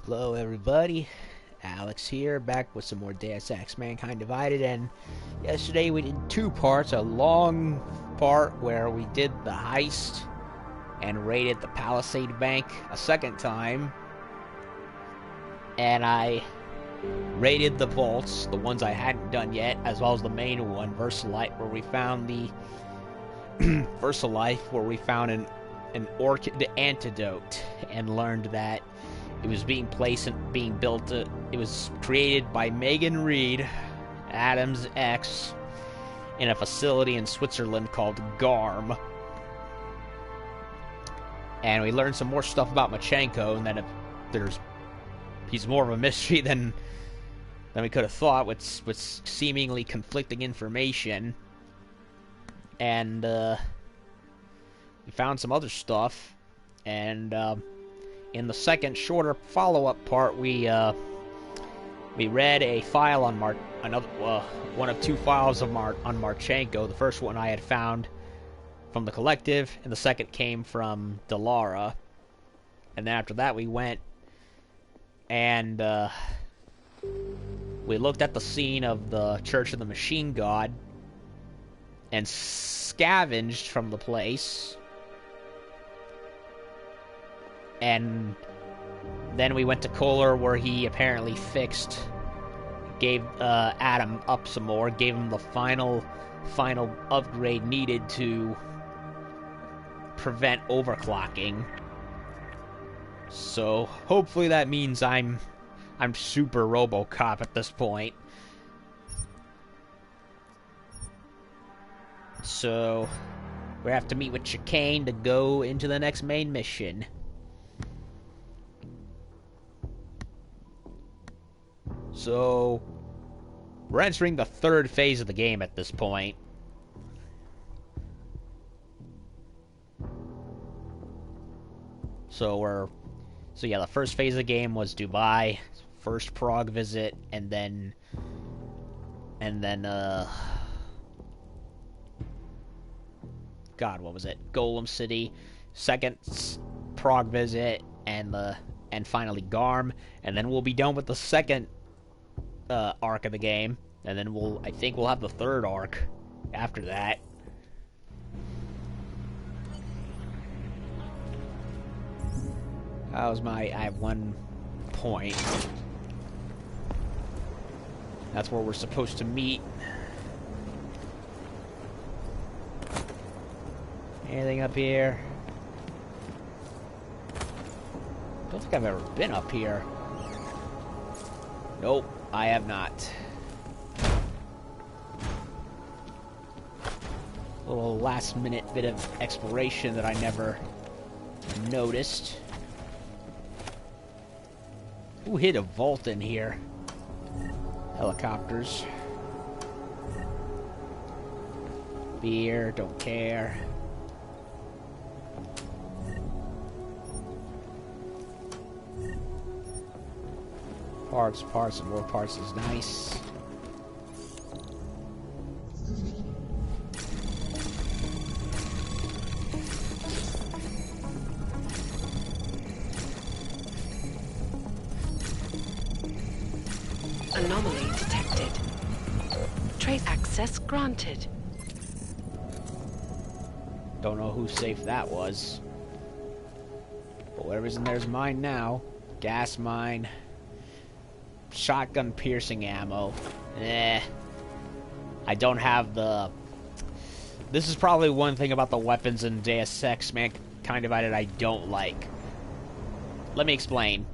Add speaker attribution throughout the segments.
Speaker 1: Hello everybody, Alex here, back with some more Deus Ex Mankind Divided, and yesterday we did two parts, a long part where we did the heist and raided the Palisade Bank a second time, and I raided the vaults, the ones I hadn't done yet, as well as the main one, Versalite, where we found the Versalife, where we found an orchid antidote and learned that it was being placed and being built. It was created by Megan Reed, Adam's ex, in a facility in Switzerland called G.A.R.M. And we learned some more stuff about Machenko, and that he's more of a mystery than we could have thought, with seemingly conflicting information. And we found some other stuff, and in the second, shorter follow-up part, we read a file on one of two files on Marchenko. The first one I had found from the Collective, and the second came from Delara. And then after that, we went and we looked at the scene of the Church of the Machine God and scavenged from the place. And then we went to Kohler, where he apparently gave Adam up some more, gave him the final upgrade needed to prevent overclocking. So hopefully that means I'm super RoboCop at this point. So we have to meet with Chicane to go into the next main mission. So we're entering the third phase of the game at this point. So yeah, the first phase of the game was Dubai, first Prague visit, and then God, what was it? Golem City, second Prague visit, and finally G.A.R.M, and then we'll be done with the second arc of the game, and then I think we'll have the third arc after that. I have 1 point. That's where we're supposed to meet. Anything up here? Don't think I've ever been up here. Nope, I have not. A little last-minute bit of exploration that I never noticed. Who hit a vault in here? Helicopters. Beer, don't care. Parts, and more parts is nice.
Speaker 2: Anomaly detected. Trace access granted.
Speaker 1: Don't know whose safe that was. But whatever's in there's mine now. Gas mine. Shotgun piercing ammo. I don't have the... This is probably one thing about the weapons in Deus Ex Mankind Divided I don't like. Let me explain.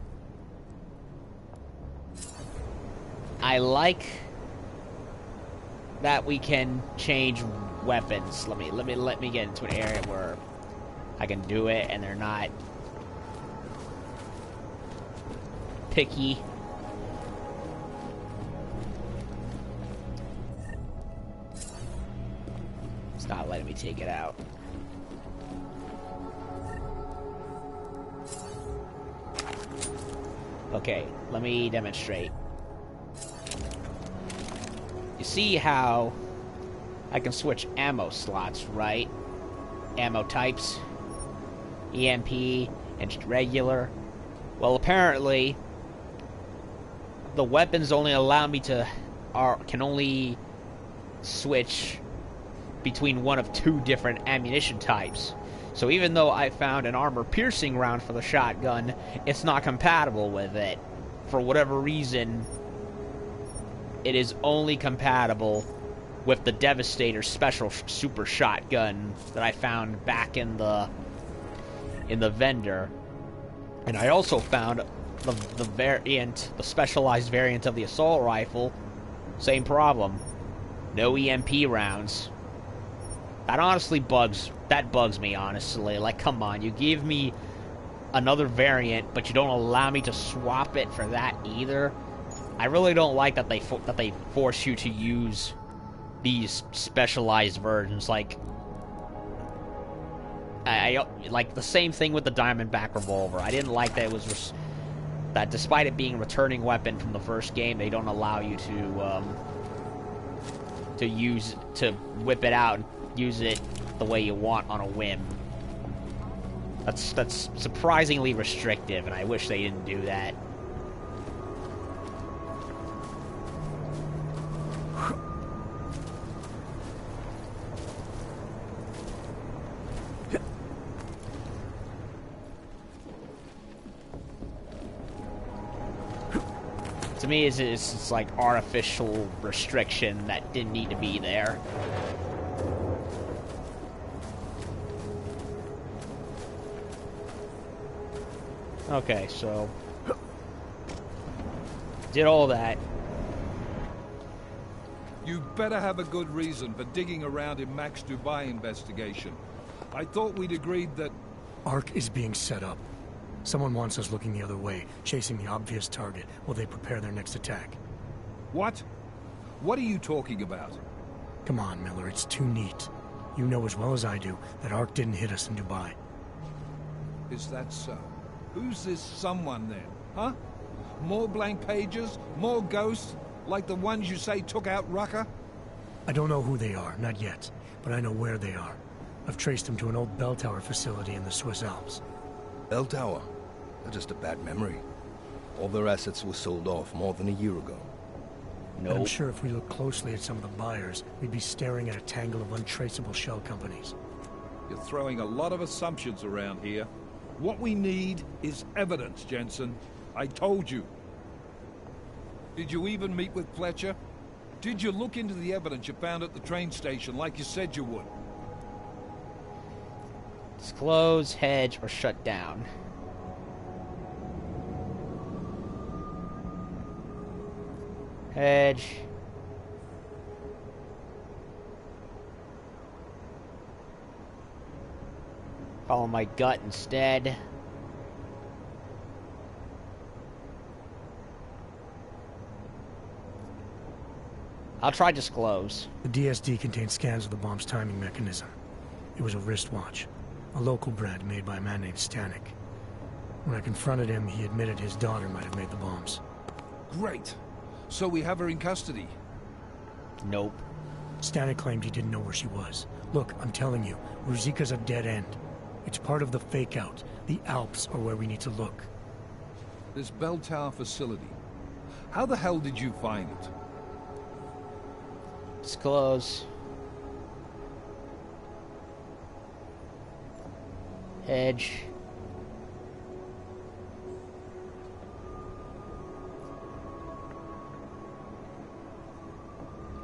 Speaker 1: I like that we can change weapons. Let me get into an area where I can do it and they're not picky. It's not letting me take it out. Okay, let me demonstrate. You see how I can switch ammo slots, right? Ammo types. EMP and just regular. Well, apparently, the weapons only allow me to can only switch between one of 2 different ammunition types. So even though I found an armor-piercing round for the shotgun, it's not compatible with it. For whatever reason, it is only compatible with the Devastator special super shotgun that I found back in the vendor. And I also found the specialized variant of the assault rifle. Same problem. No EMP rounds. That honestly bugs me, honestly. Like, come on, you give me another variant, but you don't allow me to swap it for that either. I really don't like that they force you to use these specialized versions. Like, I like the same thing with the Diamondback revolver. I didn't like that it was that despite it being a returning weapon from the first game, they don't allow you to whip it out and use it the way you want on a whim. That's surprisingly restrictive, and I wish they didn't do that. To me, it's like artificial restriction that didn't need to be there. Okay, so did all that.
Speaker 3: You better have a good reason for digging around in Mac's Dubai investigation. I thought we'd agreed that...
Speaker 4: ARC is being set up. Someone wants us looking the other way, chasing the obvious target while they prepare their next attack.
Speaker 3: What? What are you talking about?
Speaker 4: Come on, Miller, it's too neat. You know as well as I do that ARC didn't hit us in Dubai.
Speaker 3: Is that so? Who's this someone then, huh? More blank pages? More ghosts? Like the ones you say took out Rucker?
Speaker 4: I don't know who they are, not yet, but I know where they are. I've traced them to an old bell tower facility in the Swiss Alps.
Speaker 5: Bell Tower? That's just a bad memory. All their assets were sold off more than a year ago.
Speaker 4: No. I'm sure if we look closely at some of the buyers, we'd be staring at a tangle of untraceable shell companies.
Speaker 3: You're throwing a lot of assumptions around here. What we need is evidence, Jensen. I told you. Did you even meet with Fletcher? Did you look into the evidence you found at the train station like you said you would?
Speaker 1: Disclose, hedge, or shut down. Hedge. Follow my gut instead. I'll try disclose.
Speaker 4: The DSD contained scans of the bomb's timing mechanism. It was a wristwatch, a local brand made by a man named Stanek. When I confronted him, he admitted his daughter might have made the bombs.
Speaker 3: Great. So we have her in custody?
Speaker 1: Nope.
Speaker 4: Stanek claimed he didn't know where she was. Look, I'm telling you, Ruzika's a dead end. It's part of the fake-out. The Alps are where we need to look.
Speaker 3: This bell tower facility. How the hell did you find it?
Speaker 1: Disclose. Hedge.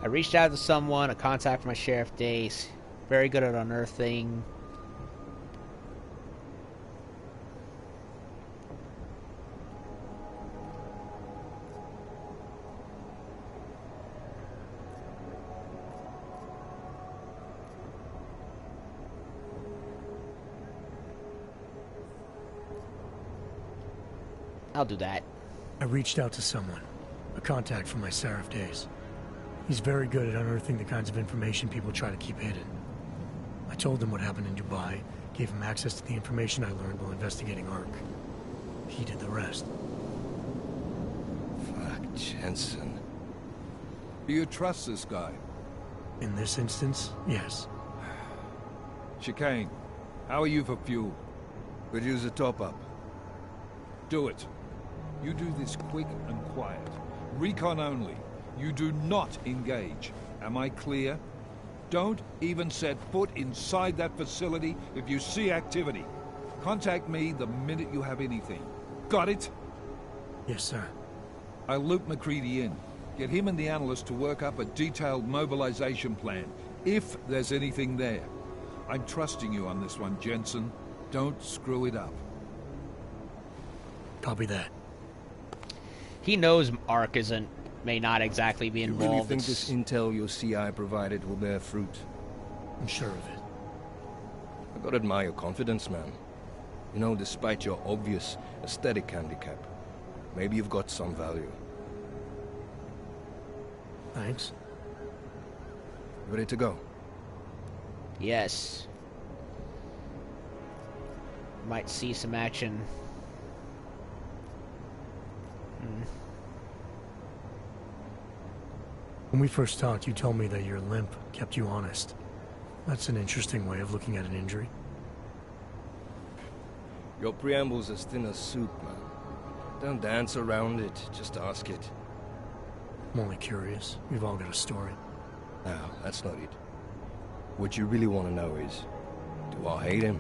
Speaker 1: I reached out to someone, a contact from my sheriff days. Very good at unearthing. I'll do that.
Speaker 4: I reached out to someone, a contact from my Seraph days. He's very good at unearthing the kinds of information people try to keep hidden. I told him what happened in Dubai, gave him access to the information I learned while investigating ARC. He did the rest.
Speaker 5: Fuck, Jensen.
Speaker 3: Do you trust this guy?
Speaker 4: In this instance, yes.
Speaker 3: Chicane, how are you for fuel?
Speaker 5: Could use a top-up.
Speaker 3: Do it. You do this quick and quiet. Recon only. You do not engage. Am I clear? Don't even set foot inside that facility if you see activity. Contact me the minute you have anything. Got it?
Speaker 4: Yes, sir.
Speaker 3: I'll loop McCready in. Get him and the analyst to work up a detailed mobilization plan, if there's anything there. I'm trusting you on this one, Jensen. Don't screw it up.
Speaker 4: Copy that.
Speaker 1: He knows Ark may not exactly be
Speaker 5: You
Speaker 1: involved.
Speaker 5: really think this intel your CI provided will bear fruit?
Speaker 4: I'm sure of it.
Speaker 5: I gotta admire your confidence, man. You know, despite your obvious aesthetic handicap, maybe you've got some value.
Speaker 4: Thanks.
Speaker 5: Ready to go?
Speaker 1: Yes. Might see some action.
Speaker 4: When we first talked, you told me that your limp kept you honest. That's an interesting way of looking at an injury.
Speaker 5: Your preamble's as thin as soup, man. Don't dance around it, just ask it.
Speaker 4: I'm only curious. We've all got a story.
Speaker 5: No, that's not it. What you really want to know is, do I hate him?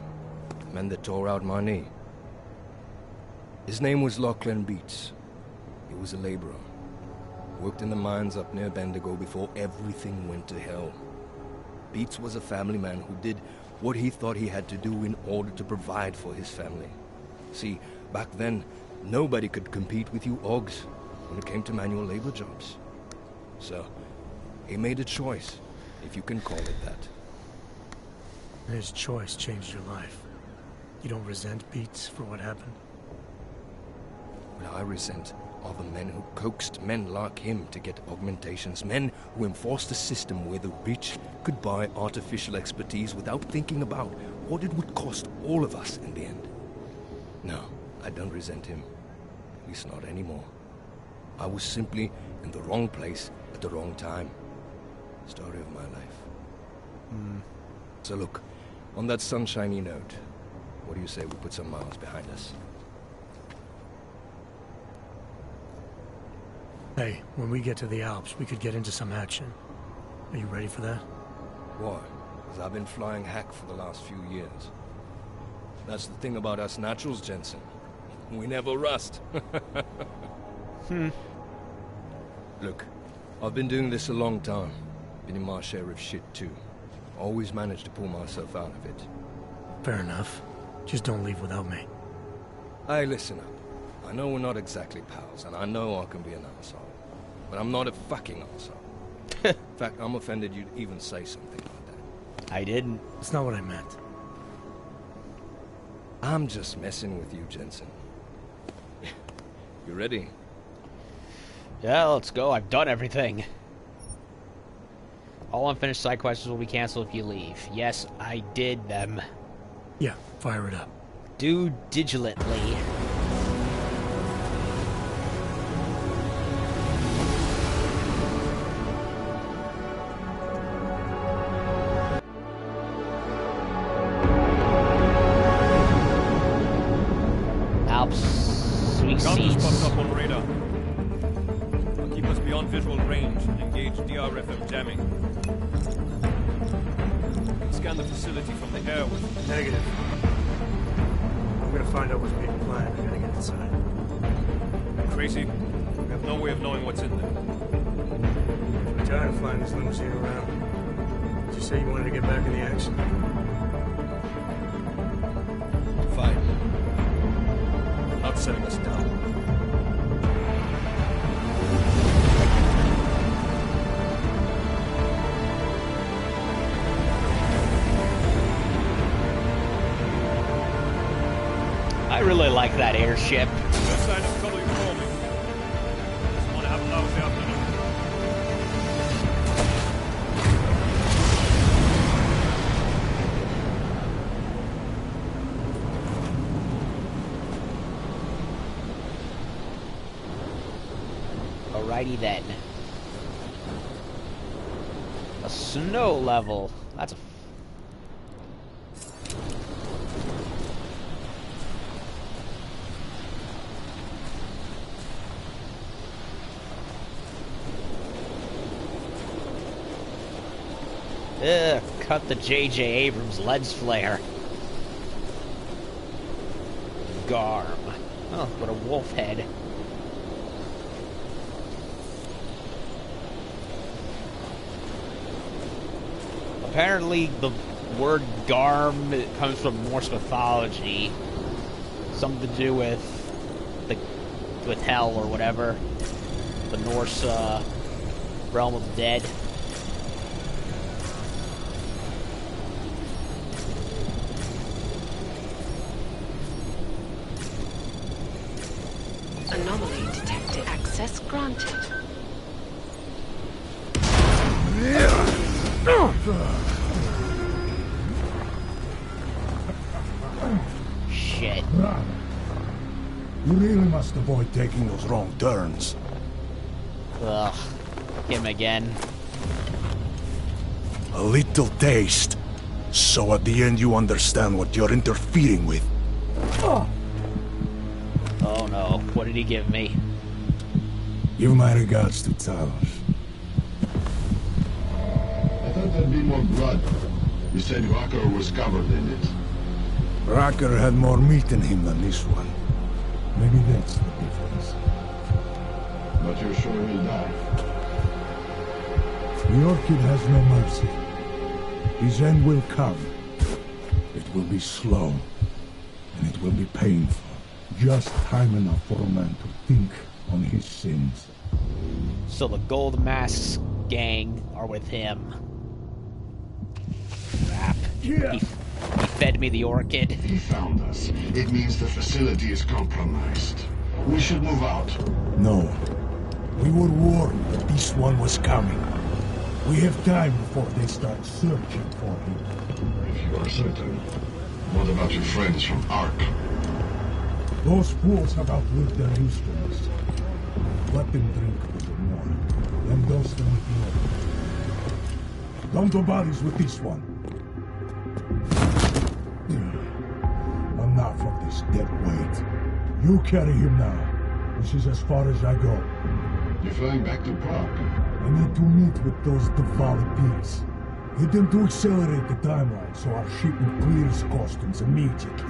Speaker 5: The man that tore out my knee. His name was Lachlan Beats. He was a laborer. Worked in the mines up near Bendigo before everything went to hell. Beats was a family man who did what he thought he had to do in order to provide for his family. See, back then, nobody could compete with you Ogs when it came to manual labor jobs. So, he made a choice, if you can call it that.
Speaker 4: And his choice changed your life. You don't resent Beats for what happened?
Speaker 5: What I resent are the men who coaxed men like him to get augmentations, men who enforced a system where the rich could buy artificial expertise without thinking about what it would cost all of us in the end. No, I don't resent him. At least not anymore. I was simply in the wrong place at the wrong time. Story of my life. So look, on that sunshiny note, what do you say we put some miles behind us?
Speaker 4: Hey, when we get to the Alps, we could get into some action. Are you ready for that?
Speaker 5: Why? Because I've been flying hack for the last few years. That's the thing about us naturals, Jensen. We never rust. Look, I've been doing this a long time. Been in my share of shit, too. Always managed to pull myself out of it.
Speaker 4: Fair enough. Just don't leave without me.
Speaker 5: Hey, listen up. I know we're not exactly pals, and I know I can be an asshole. But I'm not a fucking asshole. In fact, I'm offended you'd even say something like that.
Speaker 1: I didn't.
Speaker 4: That's not what I meant.
Speaker 5: I'm just messing with you, Jensen. You ready?
Speaker 1: Yeah, let's go. I've done everything. All unfinished side quests will be canceled if you leave. Yes, I did them.
Speaker 4: Yeah, fire it up.
Speaker 1: Do diligently. Alps, sweet
Speaker 6: Ground
Speaker 1: seats.
Speaker 6: just popped up on radar. I'll keep us beyond visual range and engage D.R.FM jamming. Scan the facility from the air with
Speaker 4: Negative. I'm gonna find out what's being planned. I gotta get inside.
Speaker 6: Tracy. We have no way of knowing what's in there.
Speaker 4: I'm tired of flying this limousine around. Did you say you wanted to get back in the action?
Speaker 5: Fine.
Speaker 6: I'm not setting us down.
Speaker 1: I really like that airship.
Speaker 6: No sign of trouble, you call me. Just want to have a lousy afternoon.
Speaker 1: Alrighty then. A snow level. That's a... Ugh, cut the J.J. Abrams lens flare. G.A.R.M. Oh, what a wolf head. Apparently, the word G.A.R.M. comes from Norse mythology. Something to do with hell or whatever. The Norse realm of the dead.
Speaker 2: Anomaly detected. Access granted.
Speaker 1: Shit.
Speaker 7: You really must avoid taking those wrong turns.
Speaker 1: Ugh. Him again.
Speaker 7: A little taste. So at the end you understand what you're interfering with.
Speaker 1: Oh no, what did he give me?
Speaker 7: Give my regards to Talos.
Speaker 8: I thought there'd be more blood. You said Walker was covered in it.
Speaker 7: Racker had more meat in him than this one. Maybe that's the difference.
Speaker 8: But you're sure he'll die?
Speaker 7: The Orchid has no mercy. His end will come. It will be slow, and it will be painful. Just time enough for a man to think on his sins.
Speaker 1: So the Gold Masks gang are with him. Crap.
Speaker 7: Yeah.
Speaker 1: He fed me the Orchid.
Speaker 8: He found us. It means the facility is compromised. We should move out.
Speaker 7: No. We were warned that this one was coming. We have time before they start searching for him.
Speaker 8: If you are certain. What about your friends from ARC?
Speaker 7: Those fools have outlived their usefulness. Let them drink a little more. Then dose them with more. Come to bodies with this one. Enough of this dead weight. You carry him now. This is as far as I go.
Speaker 8: You're flying back to Prague.
Speaker 7: I need to meet with those Diwali pigs. Get them to accelerate the timeline so our shipment clears customs immediately.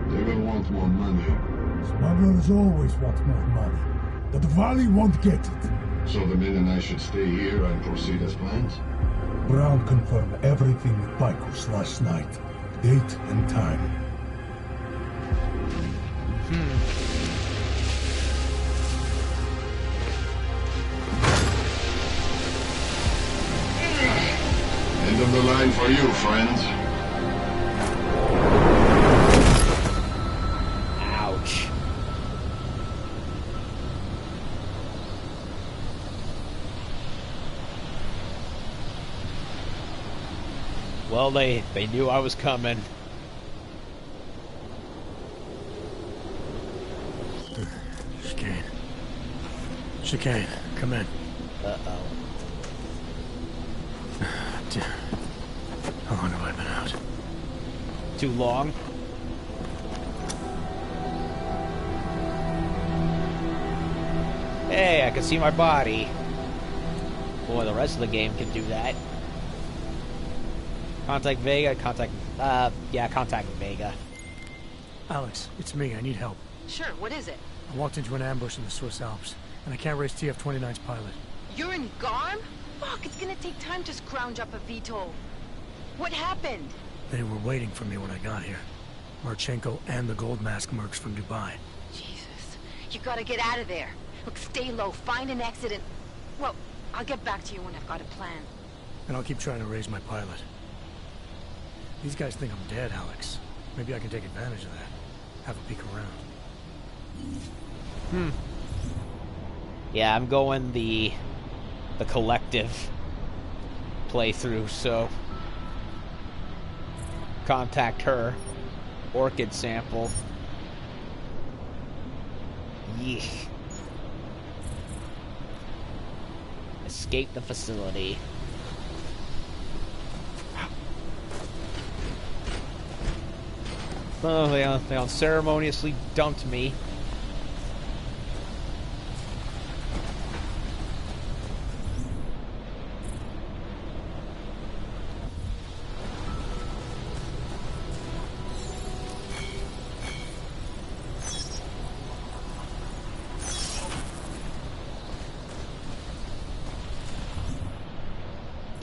Speaker 8: They will want more money.
Speaker 7: Smugglers always want more money. The Diwali won't get it.
Speaker 8: So the men and I should stay here and proceed as planned?
Speaker 7: Brown confirmed everything with Picos last night. Date and time.
Speaker 8: End of the line for you, friend.
Speaker 1: Ouch. Well, they knew I was coming.
Speaker 4: Chicane, come in.
Speaker 1: Uh-oh.
Speaker 4: How long have I been out?
Speaker 1: Too long? Hey, I can see my body. Boy, the rest of the game can do that. Contact Vega, contact Vega.
Speaker 4: Alex, it's me. I need help.
Speaker 2: Sure, what is it?
Speaker 4: I walked into an ambush in the Swiss Alps, and I can't raise TF-29's pilot.
Speaker 2: You're in G.A.R.M? Fuck, it's gonna take time to scrounge up a VTOL. What happened?
Speaker 4: They were waiting for me when I got here. Marchenko and the Gold Mask mercs from Dubai.
Speaker 2: Jesus, you gotta get out of there. Look, stay low, find an exit and... Well, I'll get back to you when I've got a plan.
Speaker 4: And I'll keep trying to raise my pilot. These guys think I'm dead, Alex. Maybe I can take advantage of that. Have a peek around.
Speaker 1: Yeah, I'm going the collective playthrough, so contact her. Orchid sample. Yeah. Escape the facility. Oh, they unceremoniously dumped me.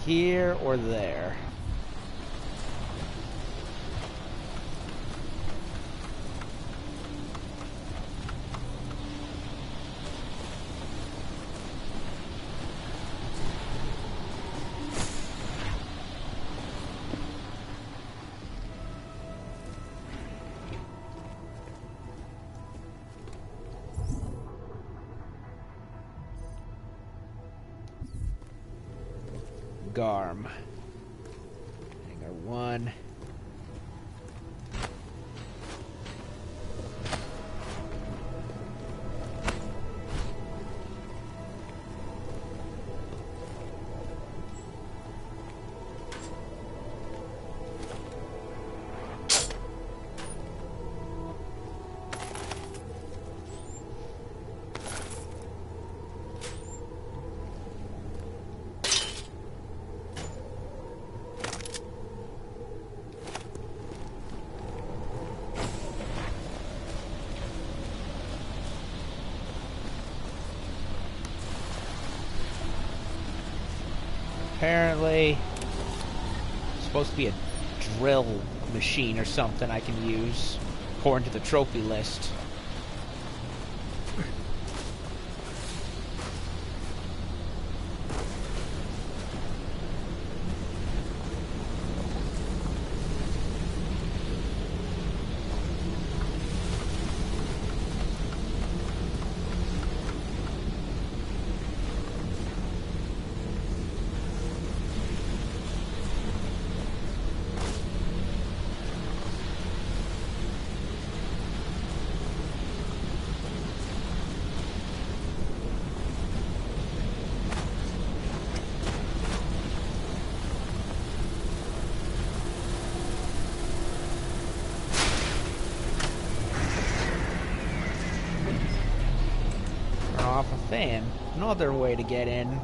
Speaker 1: here or there? G.A.R.M. Hangar 1. Apparently, it's supposed to be a drill machine or something I can use, according to the trophy list. Off a fan. Another way to get in.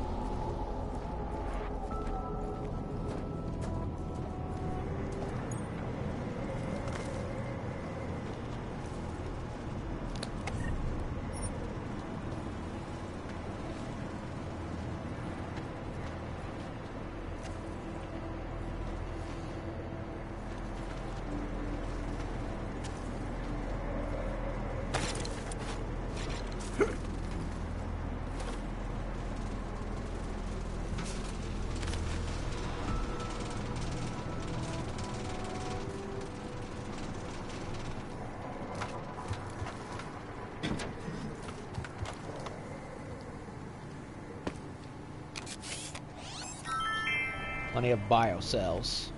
Speaker 1: Plenty of biocells.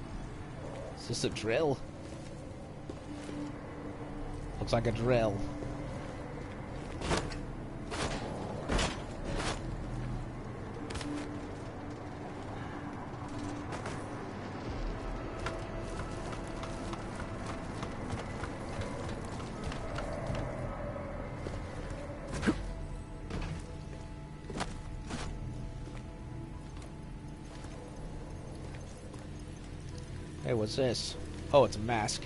Speaker 1: Is this a drill? Looks like a drill. Hey, what's this? Oh, it's a mask.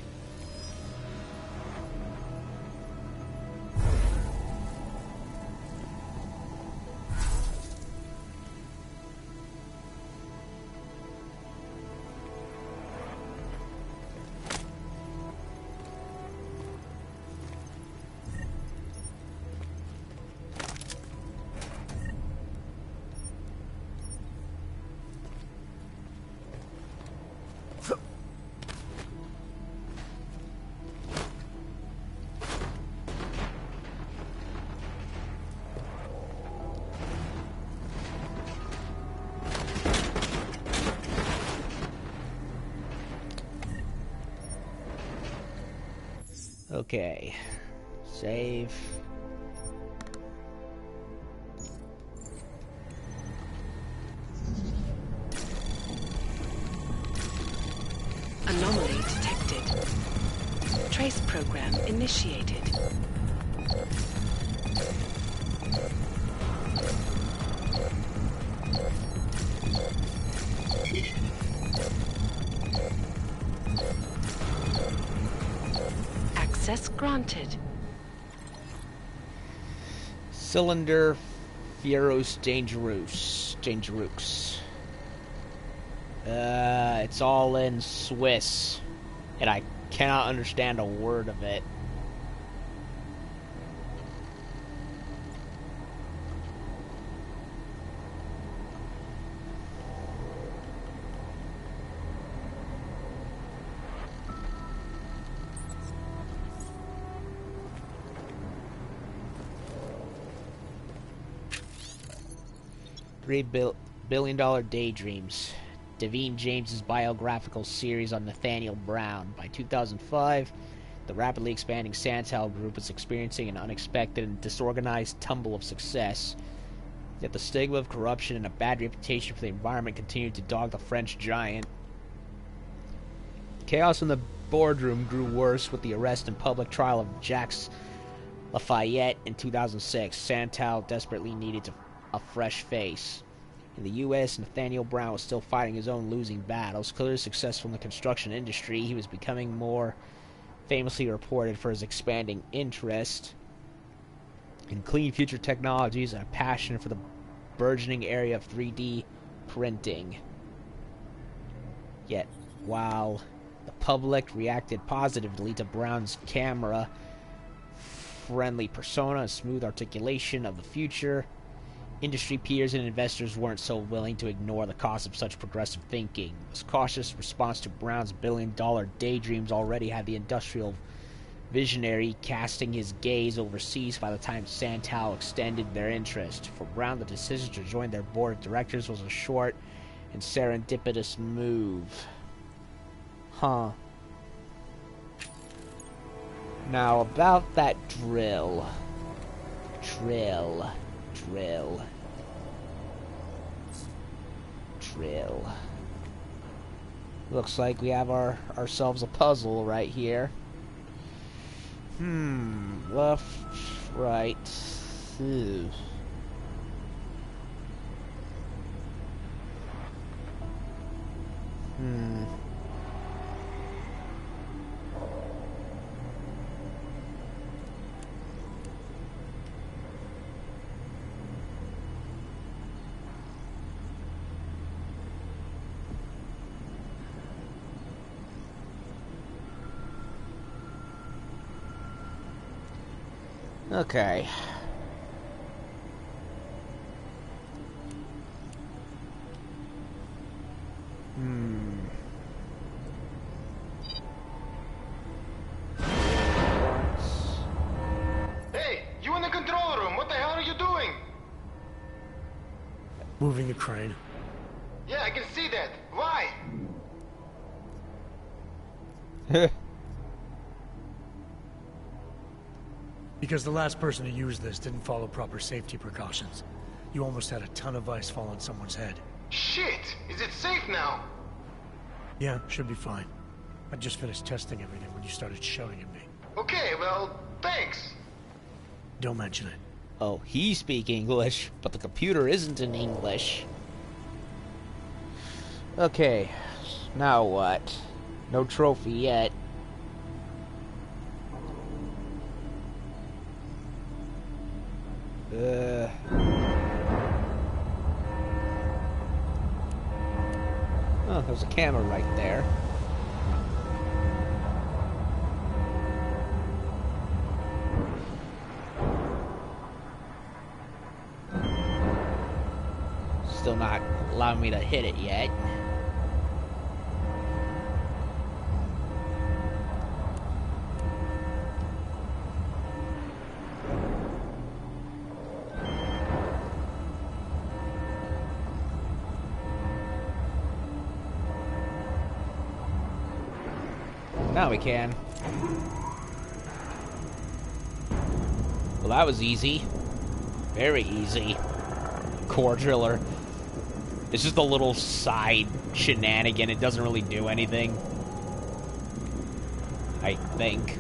Speaker 1: Okay. Save.
Speaker 9: Anomaly detected. Trace program initiated. Access granted.
Speaker 1: Cylinder Fieros Dangerous. It's all in Swiss, and I cannot understand a word of it. $3 billion Daydreams. Devine James's biographical series on Nathaniel Brown. By 2005, the rapidly expanding Santel Group was experiencing an unexpected and disorganized tumble of success. Yet the stigma of corruption and a bad reputation for the environment continued to dog the French giant. Chaos in the boardroom grew worse with the arrest and public trial of Jacques Lafayette in 2006. Santel desperately needed a fresh face. In the U.S., Nathaniel Brown was still fighting his own losing battles. Clearly successful in the construction industry, he was becoming more famously reported for his expanding interest in clean future technologies and a passion for the burgeoning area of 3D printing. Yet, while the public reacted positively to Brown's camera-friendly persona and smooth articulation of the future, industry peers and investors weren't so willing to ignore the cost of such progressive thinking. This cautious response to Brown's billion-dollar daydreams already had the industrial visionary casting his gaze overseas by the time Santel extended their interest. For Brown, the decision to join their board of directors was a short and serendipitous move. Huh. Now, about that drill. Drill. Looks like we have ourselves a puzzle right here. Left, right. Ew. Okay.
Speaker 10: Hey, you in the control room. What the hell are you doing?
Speaker 4: Moving the crane.
Speaker 10: Yeah, I can see that. Why?
Speaker 4: Because the last person who used this didn't follow proper safety precautions. You almost had a ton of ice fall on someone's head.
Speaker 10: Shit! Is it safe now?
Speaker 4: Yeah, should be fine. I just finished testing everything when you started shouting at me.
Speaker 10: Okay, well, thanks.
Speaker 4: Don't mention it.
Speaker 1: Oh, he speaks English, but the computer isn't in English. Okay, now what? No trophy yet. Oh, there's a camera right there. Still not allowing me to hit it yet. Now we can. Well, that was easy. Very easy. Core driller. It's just a little side shenanigan. It doesn't really do anything. I think.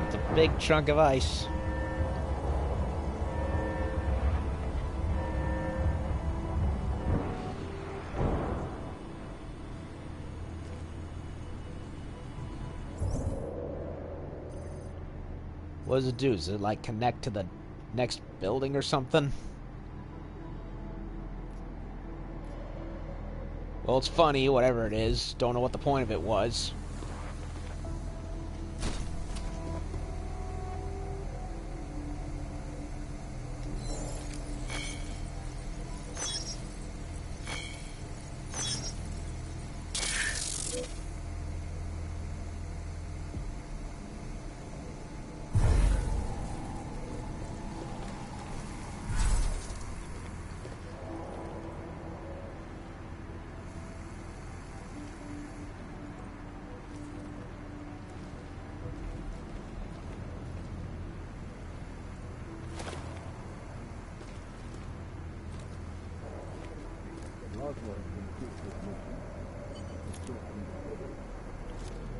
Speaker 1: It's a big chunk of ice. What does it do? Does it, like, connect to the next building or something? Well, it's funny, whatever it is. Don't know what the point of it was.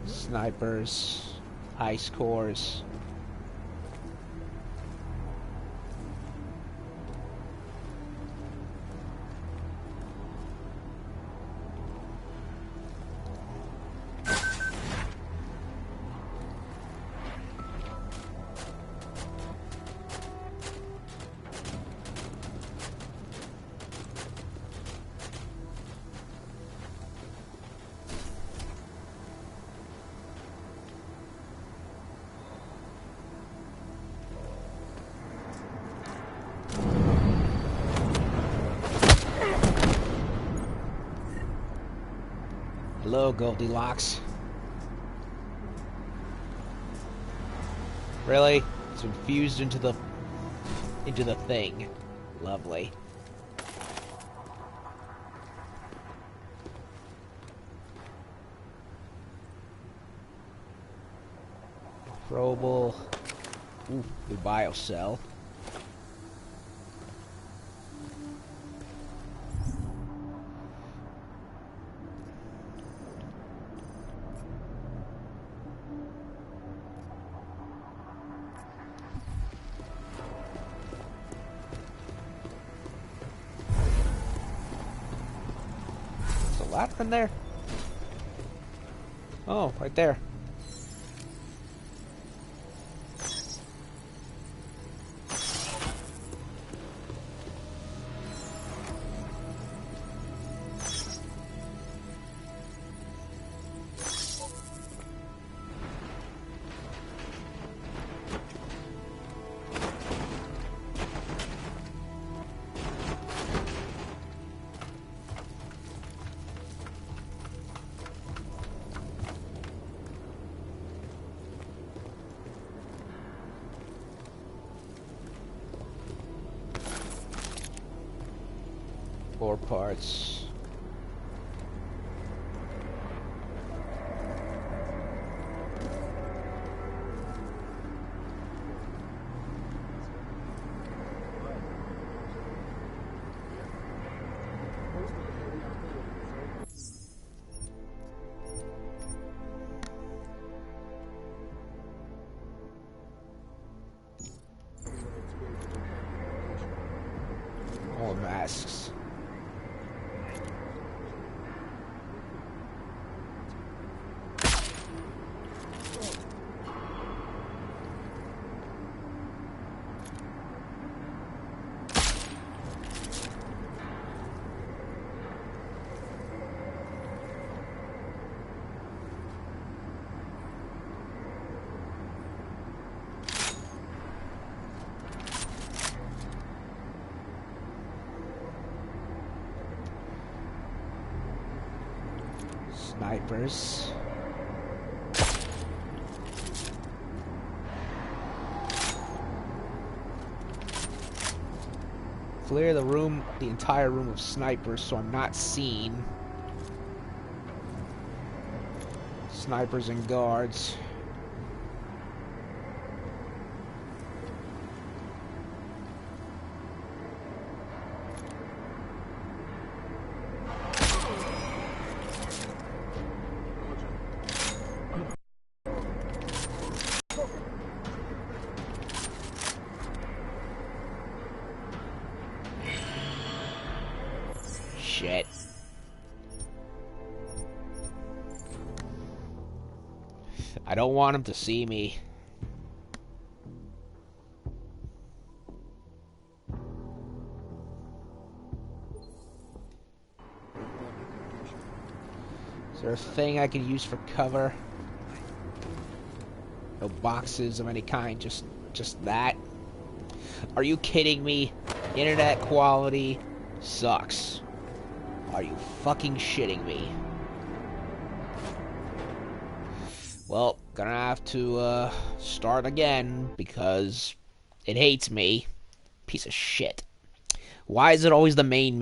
Speaker 1: Snipers, ice cores. Hello, Goldilocks. Really? It's infused into the thing. Lovely. Probable. Ooh, new biocell. Ladder in there? Oh, right there. Four parts. More masks. Snipers. Clear the room, the entire room of snipers, so I'm not seen. Snipers and guards. Shit. I don't want him to see me. there a thing I can use for cover? No boxes of any kind, just that? Are you kidding me? Internet quality sucks. Are you fucking shitting me? Well, gonna have to start again because it hates me. Piece of shit. Why is it always the main